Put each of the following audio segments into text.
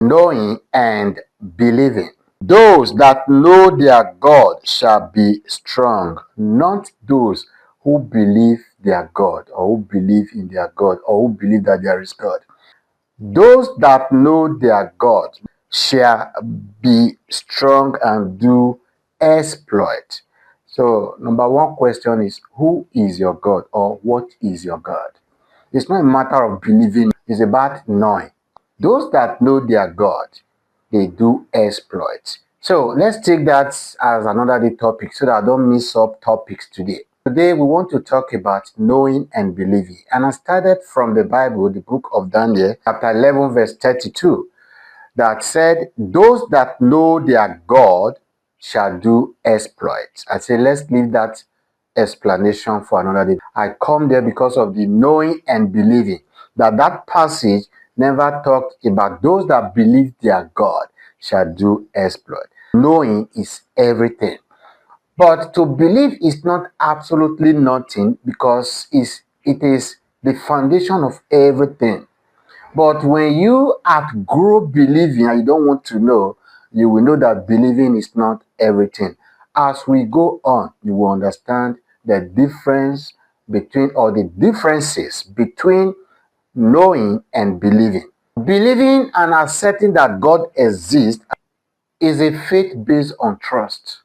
knowing and believing. Those that know their God shall be strong, not those who believe their God or who believe in their God or who believe that there is God. Those that know their God shall be strong and do exploit. So, number one question is, who is your God or what is your God? It's not a matter of believing, it's about knowing. Those that know their God, they do exploits. So let's take that as another day topic so that I don't miss up topics today. Today we want to talk about knowing and believing. And I started from the Bible, the book of Daniel, chapter 11, verse 32, that said, those that know their God shall do exploits. I say, let's leave that explanation for another day. I come there because of the knowing and believing. That passage never talked about those that believe their God shall do exploit. Knowing is everything. But to believe is not absolutely nothing because it is the foundation of everything. But when you outgrow believing and you don't want to know, you will know that believing is not everything. As we go on, you will understand the difference between or the differences between knowing and believing. Believing and accepting that God exists is a faith based on trust,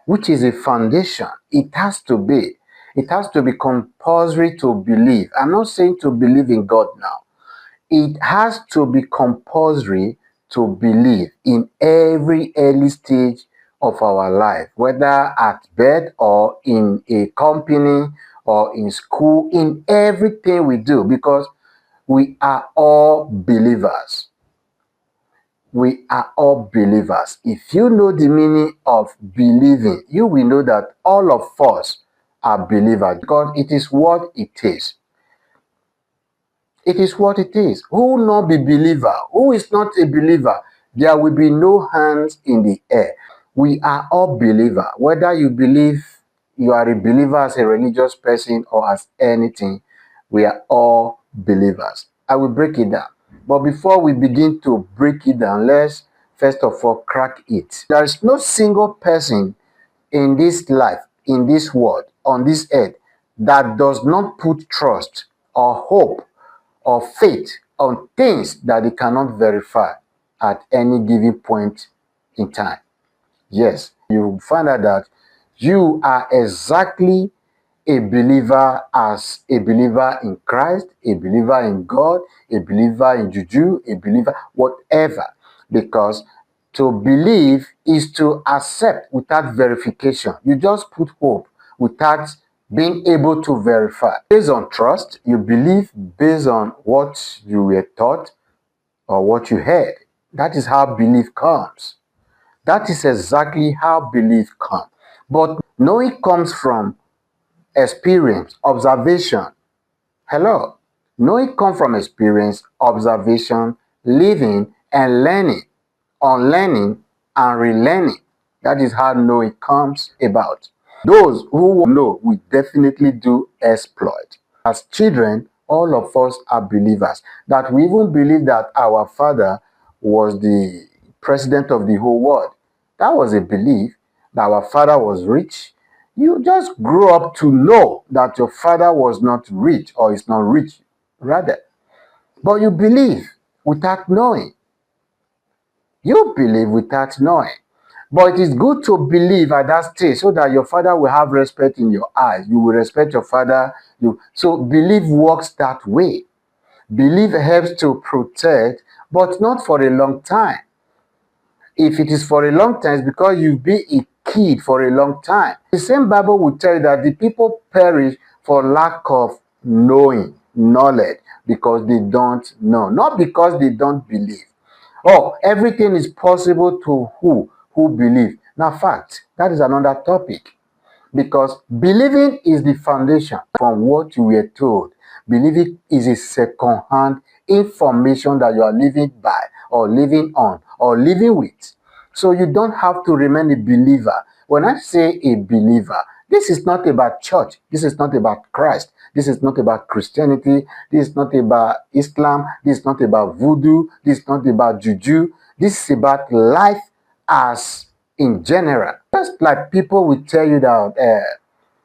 which is a foundation. It has to be. It has to be compulsory to believe. I'm not saying to believe in God now. It has to be compulsory to believe in every early stage of our life, whether at birth or in a company or in school, in everything we do, because we are all believers. We are all believers. If you know the meaning of believing, you will know that all of us are believers because it is what it is. It is what it is. Who will not be believer? Who is not a believer? There will be no hands in the air. We are all believer. Whether you believe you are a believer as a religious person or as anything, we are all believers. I will break it down. But before we begin to break it down, let's first of all crack it. There is no single person in this life, in this world, on this earth, that does not put trust or hope or faith on things that they cannot verify at any given point in time. Yes, you find out that you are exactly a believer as a believer in Christ, a believer in God, a believer in Juju, a believer, whatever. Because to believe is to accept without verification. You just put hope without being able to verify. Based on trust, you believe based on what you were taught or what you heard. That is how belief comes. That is exactly how belief comes. But knowing comes from experience, observation. Hello. Knowing comes from experience, observation, living, and learning. Unlearning and relearning. That is how knowing comes about. Those who know will definitely do exploit. As children, all of us are believers. That we even believe that our father was the president of the whole world. That was a belief that our father was rich. You just grew up to know that your father was not rich or is not rich, rather. But you believe without knowing. You believe without knowing. But it is good to believe at that stage so that your father will have respect in your eyes. You will respect your father. So belief works that way. Belief helps to protect, but not for a long time. If it is for a long time, it's because you've been a kid for a long time. The same Bible will tell you that the people perish for lack of knowledge, because they don't know, not because they don't believe. Oh, everything is possible to who? Who believe. Now, fact, that is another topic. Because believing is the foundation from what you were told. Believing is a second-hand information that you are living by or living on or living with. So you don't have to remain a believer. When I say a believer, this is not about church. This is not about Christ. This is not about Christianity. This is not about Islam. This is not about voodoo. This is not about juju. This is about life as in general. Just like people will tell you that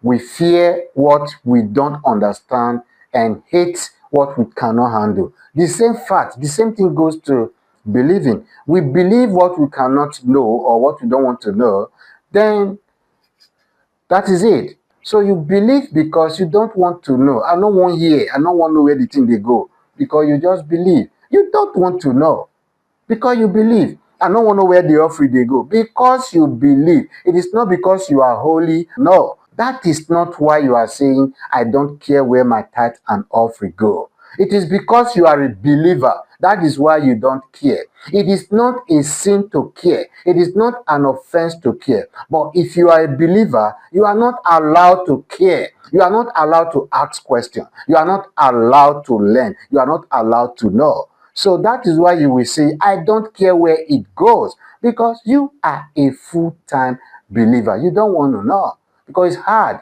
we fear what we don't understand and hate what we cannot handle. The same fact, the same thing goes to believing. We believe what we cannot know or what we don't want to know, then that is it. So you believe because you don't want to know. I don't want hear. I don't want to know where the thing they go because you just believe. You don't want to know because you believe. I don't want to know where the offering they go because you believe. It is not because you are holy. No, that is not why you are saying, I don't care where my tithe and offering go. It is because you are a believer. That is why you don't care. It is not a sin to care. It is not an offense to care. But if you are a believer, you are not allowed to care. You are not allowed to ask questions. You are not allowed to learn. You are not allowed to know. So that is why you will say, I don't care where it goes, because you are a full-time believer. You don't want to know because it's hard.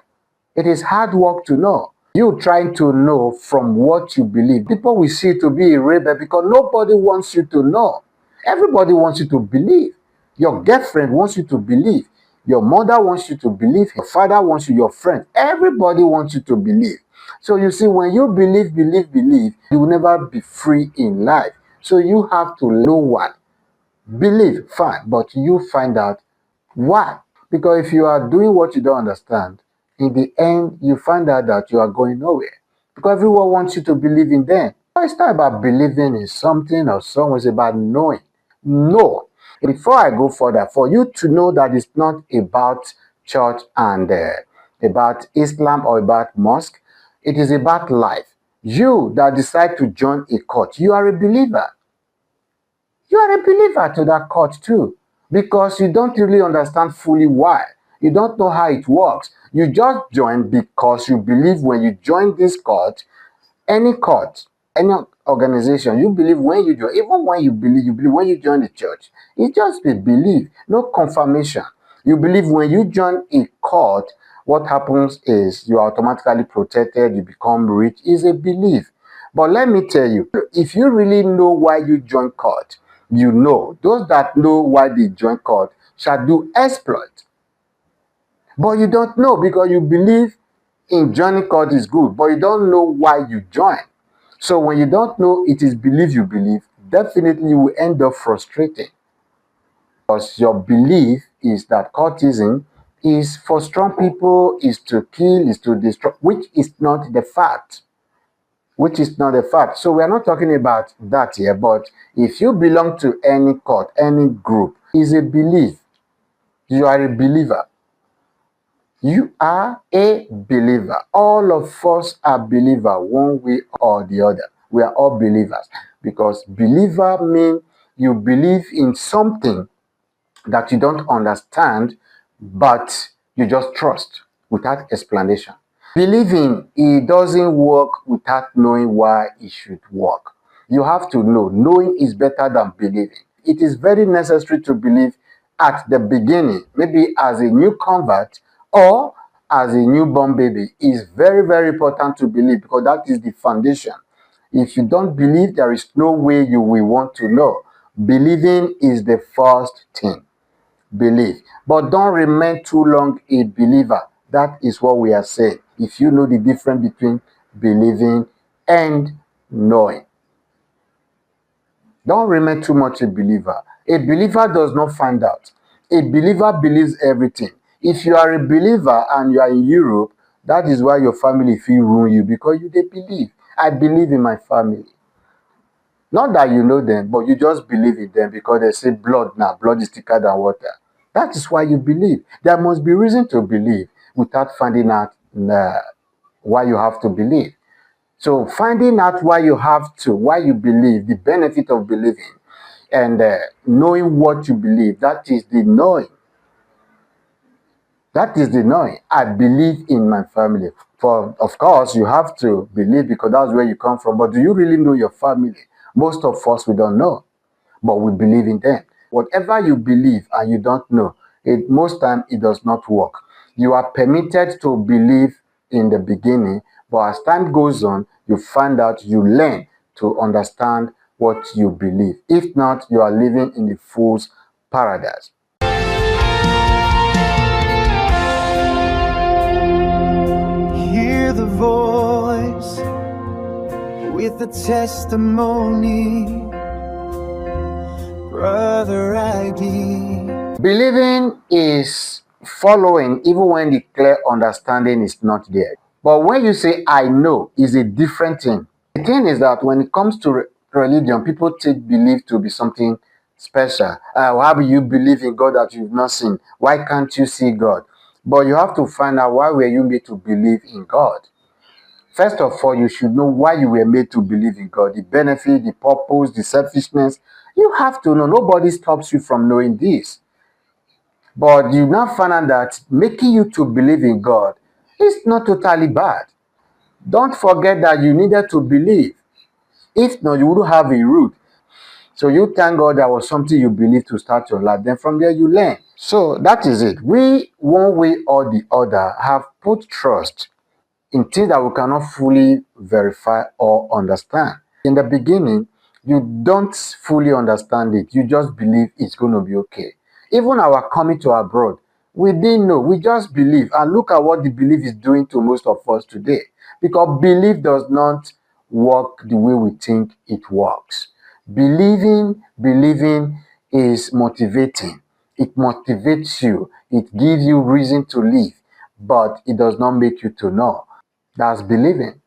It is hard work to know. You trying to know from what you believe. People will see it to be a rebel because nobody wants you to know. Everybody wants you to believe. Your girlfriend wants you to believe. Your mother wants you to believe. Your father wants you, your friend. Everybody wants you to believe. So you see, when you believe, you will never be free in life. So you have to know what. Believe, fine, but you find out why. Because if you are doing what you don't understand, in the end, you find out that you are going nowhere. Because everyone wants you to believe in them. It's not about believing in something or someone, it's about knowing. No. Before I go further, for you to know that it's not about church and about Islam or about mosque, it is about life. You that decide to join a cult, you are a believer. You are a believer to that cult too, because you don't really understand fully why. You don't know how it works. You just join because you believe when you join this cult, any organization, you believe when you join, even when you believe when you join the church. It's just a belief, no confirmation. You believe when you join a cult, what happens is you are automatically protected, you become rich, is a belief. But let me tell you, if you really know why you join cult, you know, those that know why they join cult shall do exploit. But you don't know because you believe in joining cult is good, but you don't know why you join. So when you don't know it is belief you believe, definitely you will end up frustrated. Because your belief is that cultism is for strong people, is to kill, is to destroy, which is not the fact. Which is not a fact. So we are not talking about that here, but if you belong to any cult, any group, is a belief. You are a believer. You are a believer. All of us are believers one way or the other. We are all believers because believer means you believe in something that you don't understand, but you just trust without explanation. Believing, it doesn't work without knowing why it should work. You have to know. Knowing is better than believing. It is very necessary to believe at the beginning, maybe as a new convert or as a newborn baby. It's very, very important to believe because that is the foundation. If you don't believe, there is no way you will want to know. Believing is the first thing. Believe. But don't remain too long a believer. That is what we are saying. If you know the difference between believing and knowing. Don't remain too much a believer. A believer does not find out. A believer believes everything. If you are a believer and you are in Europe, that is why your family feel ruin you because you they believe. I believe in my family. Not that you know them, but you just believe in them because they say blood now, blood is thicker than water. That is why you believe. There must be reason to believe without finding out why you have to believe. So finding out why you believe, the benefit of believing, and knowing what you believe, that is the knowing. That is the knowing. I believe in my family. For of course, you have to believe because that's where you come from. But do you really know your family? Most of us, we don't know, but we believe in them. Whatever you believe and you don't know, most time it does not work. You are permitted to believe in the beginning, But as time goes on, you find out, you learn to understand what you believe. If not, you are living in the fool's paradise. Hear the voice with the testimony, Brother Aiedee. Believing is following even when the clear understanding is not there. But when you say I know, is a different thing. The thing is that when it comes to religion, people take belief to be something special. How do you believe in God that you've not seen? Why can't you see God? But you have to find out, why were you made to believe in God? First of all, you should know why you were made to believe in God. The benefit, the purpose, the selfishness. You have to know. Nobody stops you from knowing this. But you now find out that making you to believe in God is not totally bad. Don't forget that you needed to believe. If not, you wouldn't have a root. So you thank God there was something you believe to start your life. Then from there you learn. So that is it. We, one way or the other, have put trust in things that we cannot fully verify or understand. In the beginning, you don't fully understand it. You just believe it's going to be okay. Even our coming to abroad, we didn't know. We just believe. And look at what the belief is doing to most of us today. Because belief does not work the way we think it works. Believing is motivating. It motivates you. It gives you reason to live. But it does not make you to know. That's believing.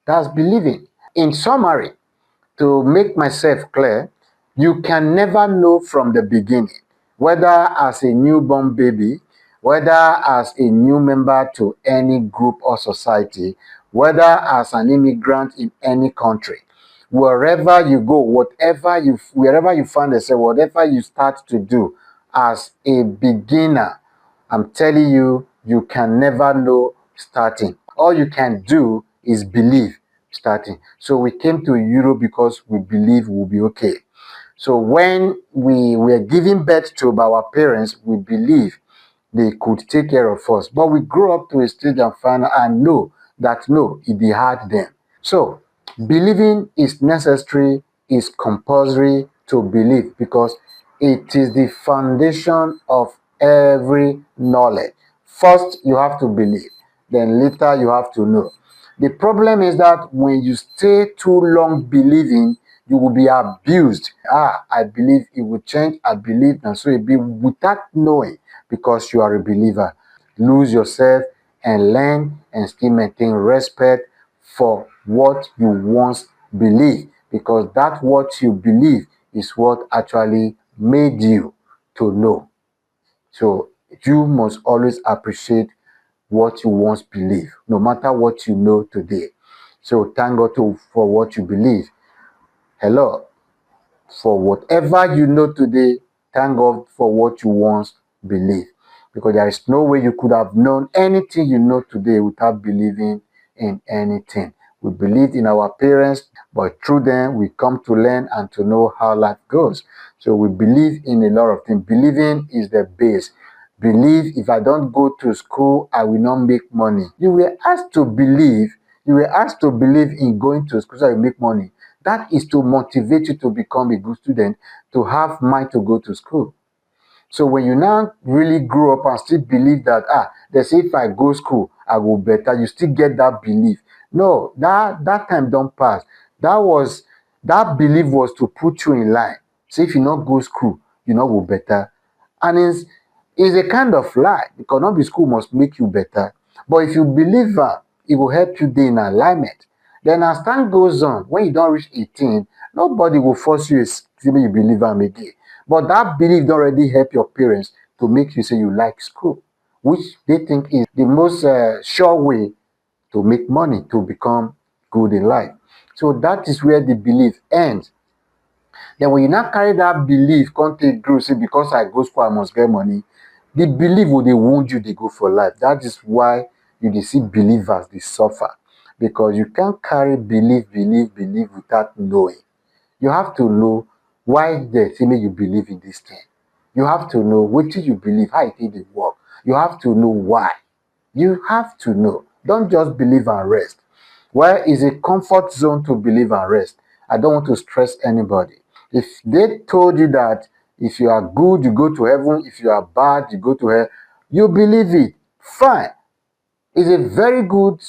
That's believing. In summary, to make myself clear, you can never know from the beginning, whether as a newborn baby, whether as a new member to any group or society, whether as an immigrant in any country. Wherever you go, wherever you find yourself, whatever you start to do as a beginner, I'm telling you, you can never know starting. All you can do is believe starting. So we came to Europe because we believe we'll be okay. So when we were giving birth to our parents, we believe they could take care of us. But we grew up to a stage and find and know that no, it be hard then. So believing is necessary, is compulsory to believe, because it is the foundation of every knowledge. First, you have to believe, then later you have to know. The problem is that when you stay too long believing, you will be abused. I believe it will change. I believe, and so it be without knowing, because you are a believer. Lose yourself and learn and still maintain respect for what you once believed, because that what you believe is what actually made you to know. So you must always appreciate what you once believed, no matter what you know today. So thank God for what you believe. Hello. For whatever you know today, thank God for what you once believed. Because there is no way you could have known anything you know today without believing in anything. We believed in our parents, but through them we come to learn and to know how life goes. So we believe in a lot of things. Believing is the base. Believe, if I don't go to school, I will not make money. You were asked to believe. You were asked to believe in going to school so you make money. That is to motivate you to become a good student, to have mind to go to school. So when you now really grow up and still believe that, they say if I go school, I will better, you still get that belief. No, that time don't pass. That belief was to put you in line. Say if you not go school, you not will better. And it's a kind of lie, because not be school must make you better. But if you believe that, it will help you stay in alignment. Then as time goes on, when you don't reach 18, nobody will force you to you believe them again. But that belief don't already help your parents to make you say you like school, which they think is the most sure way to make money, to become good in life. So that is where the belief ends. Then when you now carry that belief, come take grow, say because I go school, I must get money. The belief will they wound you, they go for life. That is why you dey see believers, they suffer. Because you can't carry belief without knowing. You have to know why they say you believe in this thing. You have to know what you believe, how it dey work. You have to know why. You have to know. Don't just believe and rest. Where is a comfort zone to believe and rest? I don't want to stress anybody. If they told you that if you are good, you go to heaven, if you are bad, you go to hell, you believe it. Fine. It's a very good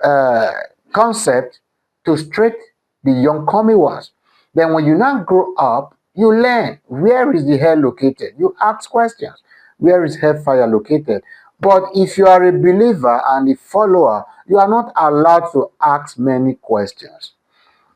uh, concept to straight the young coming ones. Then when you now grow up, you learn where is the hell located. You ask questions. Where is hellfire located? But if you are a believer and a follower, you are not allowed to ask many questions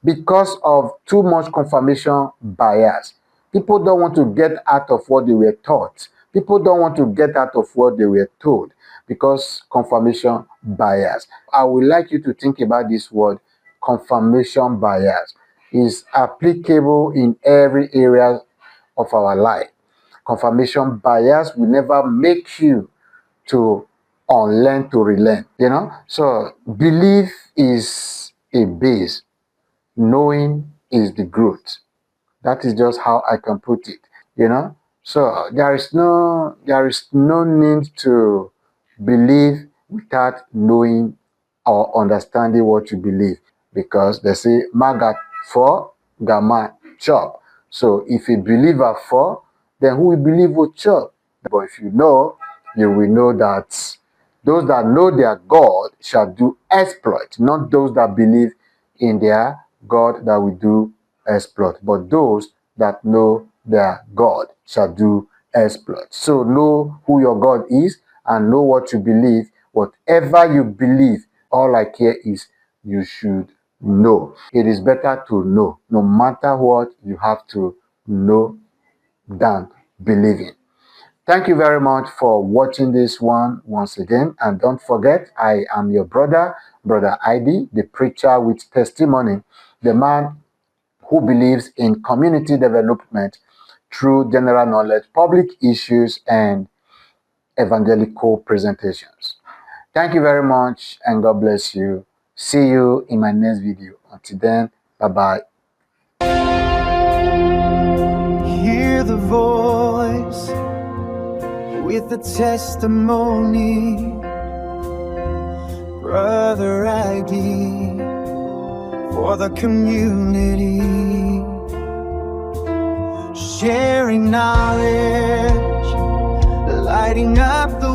because of too much confirmation bias. People don't want to get out of what they were taught. People don't want to get out of what they were told because confirmation bias. I would like you to think about this word confirmation bias is applicable in every area of our life. Confirmation bias will never make you to unlearn to relearn, So belief is a base, knowing is the growth. That is just how I can put it, So there is no need to believe without knowing or understanding what you believe, because they say maga for gama chop. So if a believer for, then who will believe will chop. But if you know, you will know that those that know their God shall do exploit, not those that believe in their God that will do exploit, but those that know their God shall do exploit. So know who your God is and know what you believe. Whatever you believe, all I care is you should know. It is better to know, no matter what you have to know than believing. Thank you very much for watching this one once again. And don't forget, I am your brother, Brother Aiedee, the preacher with testimony, the man who believes in community development through general knowledge, public issues, and evangelical presentations. Thank you very much, and God bless you. See you in my next video. Until then, bye-bye. Hear the voice with the testimony, Brother Aiedee, for the community, sharing knowledge, lighting up the